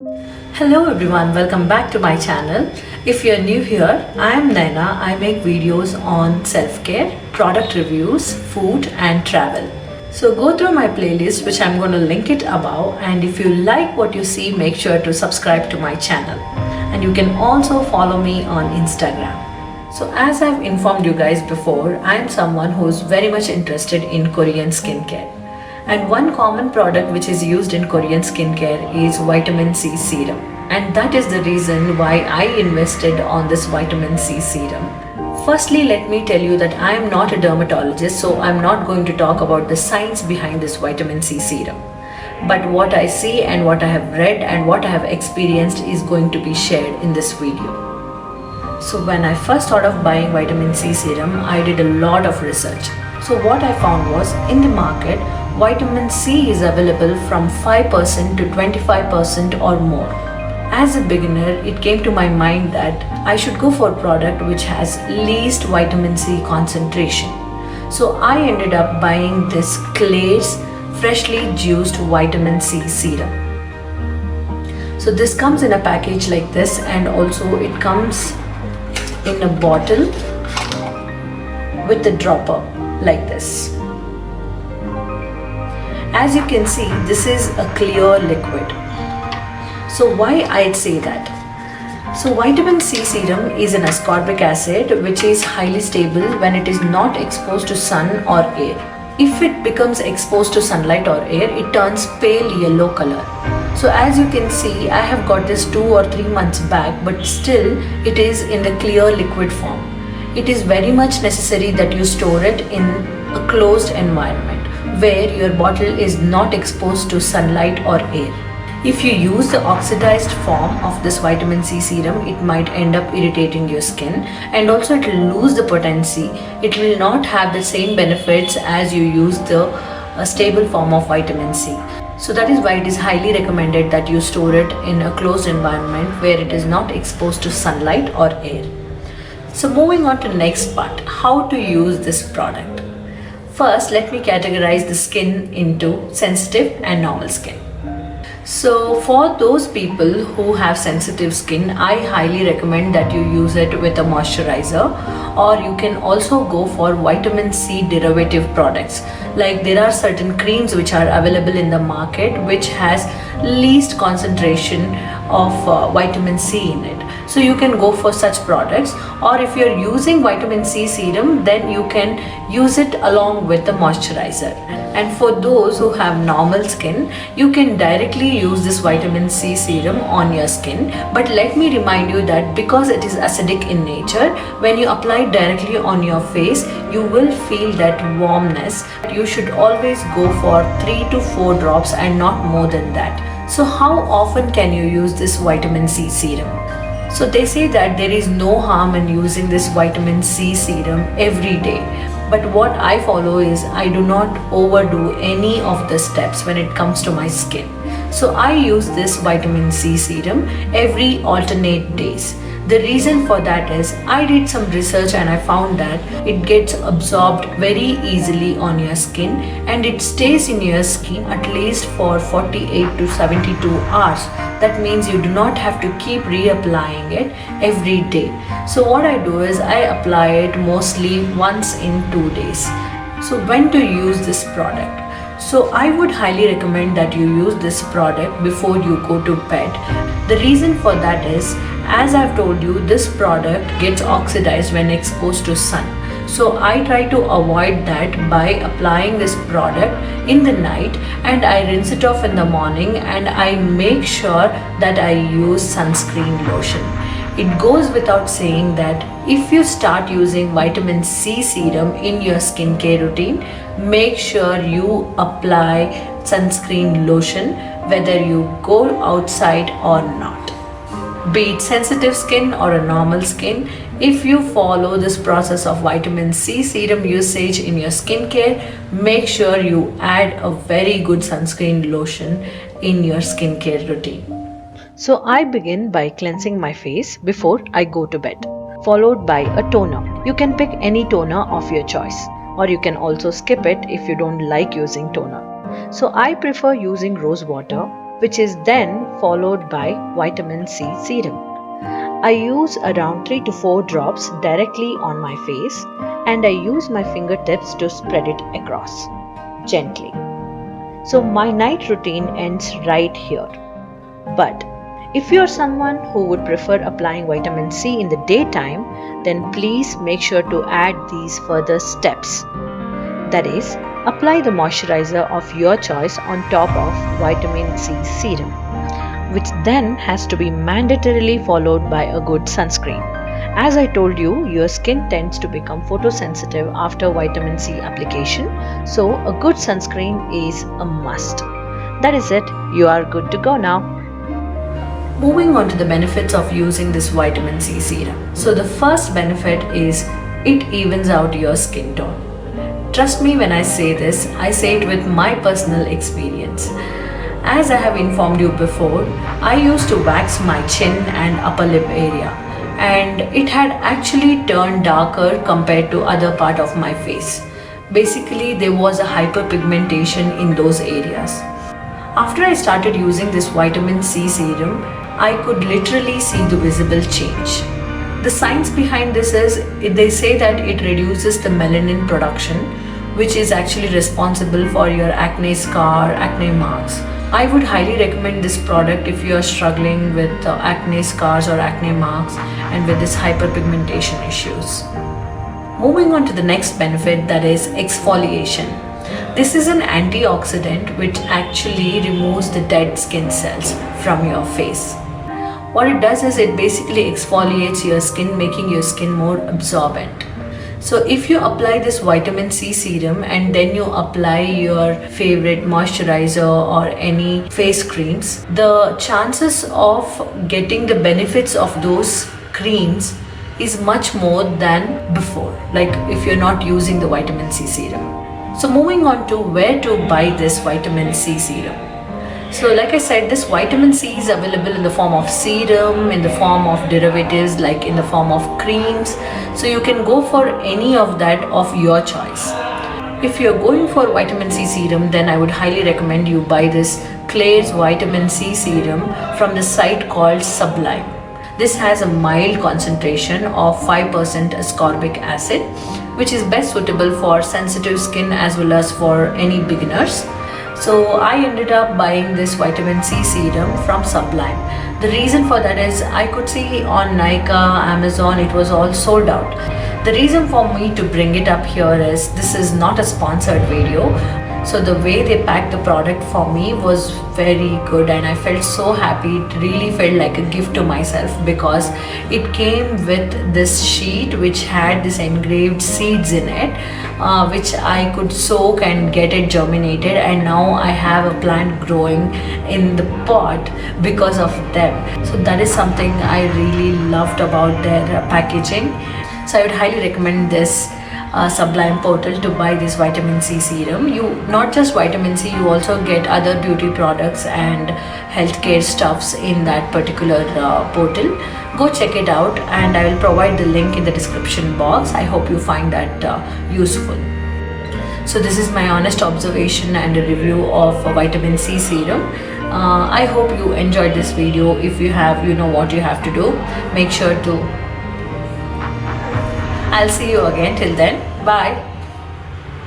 Hello everyone, welcome back to my channel. If you're new here, I am Nyna. I make videos on self-care, product reviews, food and travel. So go through my playlist which I'm going to link it above, and if you like what you see, make sure to subscribe to my channel. And you can also follow me on Instagram. So as I've informed you guys before, I am someone who is very much interested in Korean skincare. And one common product which is used in Korean skincare is vitamin C serum. And that is the reason why I invested on this vitamin C serum. Firstly, let me tell you that I am not a dermatologist, so I'm not going to talk about the science behind this vitamin C serum. But what I see and what I have read and what I have experienced is going to be shared in this video. So when I first thought of buying vitamin C serum, I did a lot of research. So what I found was, in the market, vitamin C is available from 5% to 25% or more. As a beginner, it came to my mind that I should go for a product which has least vitamin C concentration. So I ended up buying this Clay's freshly juiced vitamin C serum. So this comes in a package like this, and also it comes in a bottle with a dropper like this. As you can see, this is a clear liquid. So why I'd say that? So vitamin C serum is an ascorbic acid which is highly stable when it is not exposed to sun or air. If it becomes exposed to sunlight or air, it turns pale yellow color. So as you can see, I have got this 2 or 3 months back, but still it is in the clear liquid form. It is very much necessary that you store it in a closed environment where your bottle is not exposed to sunlight or air. If you use the oxidized form of this vitamin C serum, it might end up irritating your skin, and also it will lose the potency. It will not have the same benefits as you use the stable form of vitamin C. So that is why it is highly recommended that you store it in a closed environment where it is not exposed to sunlight or air. So moving on to the next part, how to use this product. First, let me categorize the skin into sensitive and normal skin. So for those people who have sensitive skin, I highly recommend that you use it with a moisturizer, or you can also go for vitamin C derivative products. Like there are certain creams which are available in the market which has least concentration of vitamin C in it. So you can go for such products, or if you're using vitamin C serum, then you can use it along with the moisturizer. And for those who have normal skin, you can directly use this vitamin C serum on your skin. But let me remind you that because it is acidic in nature, when you apply it directly on your face, you will feel that warmness. You should always go for 3 to 4 drops and not more than that. So how often can you use this vitamin C serum? So they say that there is no harm in using this vitamin C serum every day. But what I follow is I do not overdo any of the steps when it comes to my skin. So I use this vitamin C serum every alternate days. The reason for that is I did some research and I found that it gets absorbed very easily on your skin, and it stays in your skin at least for 48 to 72 hours. That means you do not have to keep reapplying it every day. So what I do is I apply it mostly once in 2 days. So when to use this product? So I would highly recommend that you use this product before you go to bed. The reason for that is, as I've told you, this product gets oxidized when exposed to sun. So I try to avoid that by applying this product in the night, and I rinse it off in the morning, and I make sure that I use sunscreen lotion. It goes without saying that if you start using vitamin C serum in your skincare routine, make sure you apply sunscreen lotion whether you go outside or not. Be it sensitive skin or a normal skin, if you follow this process of vitamin C serum usage in your skincare, make sure you add a very good sunscreen lotion in your skincare routine. So I begin by cleansing my face before I go to bed, followed by a toner. You can pick any toner of your choice, or you can also skip it if you don't like using toner. So I prefer using rose water which is then followed by vitamin C serum. I use around 3 to 4 drops directly on my face, and I use my fingertips to spread it across gently. So my night routine ends right here. But if you're someone who would prefer applying vitamin C in the daytime, then please make sure to add these further steps. That is, apply the moisturizer of your choice on top of vitamin C serum, which then has to be mandatorily followed by a good sunscreen. As I told you, your skin tends to become photosensitive after vitamin C application, so a good sunscreen is a must. That is it, you are good to go now. Moving on to the benefits of using this vitamin C serum. So the first benefit is it evens out your skin tone. Trust me when I say this, I say it with my personal experience. As I have informed you before, I used to wax my chin and upper lip area, and it had actually turned darker compared to other part of my face. Basically, there was a hyperpigmentation in those areas. After I started using this vitamin C serum, I could literally see the visible change. The science behind this is, they say that it reduces the melanin production, which is actually responsible for your acne scar, acne marks. I would highly recommend this product if you are struggling with acne scars or acne marks and with this hyperpigmentation issues. Moving on to the next benefit, that is exfoliation. This is an antioxidant which actually removes the dead skin cells from your face. What it does is it basically exfoliates your skin, making your skin more absorbent. So if you apply this vitamin C serum and then you apply your favorite moisturizer or any face creams, the chances of getting the benefits of those creams is much more than before, like if you're not using the vitamin C serum. So moving on to where to buy this vitamin C serum. So like I said, this vitamin C is available in the form of serum, in the form of derivatives, like in the form of creams. So you can go for any of that of your choice. If you're going for vitamin C serum, then I would highly recommend you buy this Claire's vitamin C serum from the site called Sublime. This has a mild concentration of 5% ascorbic acid, which is best suitable for sensitive skin as well as for any beginners. So I ended up buying this vitamin C serum from Sublime. The reason for that is I could see on Nyna, Amazon, it was all sold out. The reason for me to bring it up here is this is not a sponsored video. So the way they packed the product for me was very good and I felt so happy. It really felt like a gift to myself because it came with this sheet which had this engraved seeds in it, which I could soak and get it germinated, and now I have a plant growing in the pot because of them. So that is something I really loved about their packaging. So I would highly recommend this Sublime portal to buy this vitamin C serum. You not just vitamin C, you also get other beauty products and healthcare stuffs in that particular portal. Go check it out and I will provide the link in the description box. I hope you find that useful. So this is my honest observation and a review of vitamin C serum. I hope you enjoyed this video. If you have, you know what you have to do. Make sure to. I'll see you again. Till then, bye.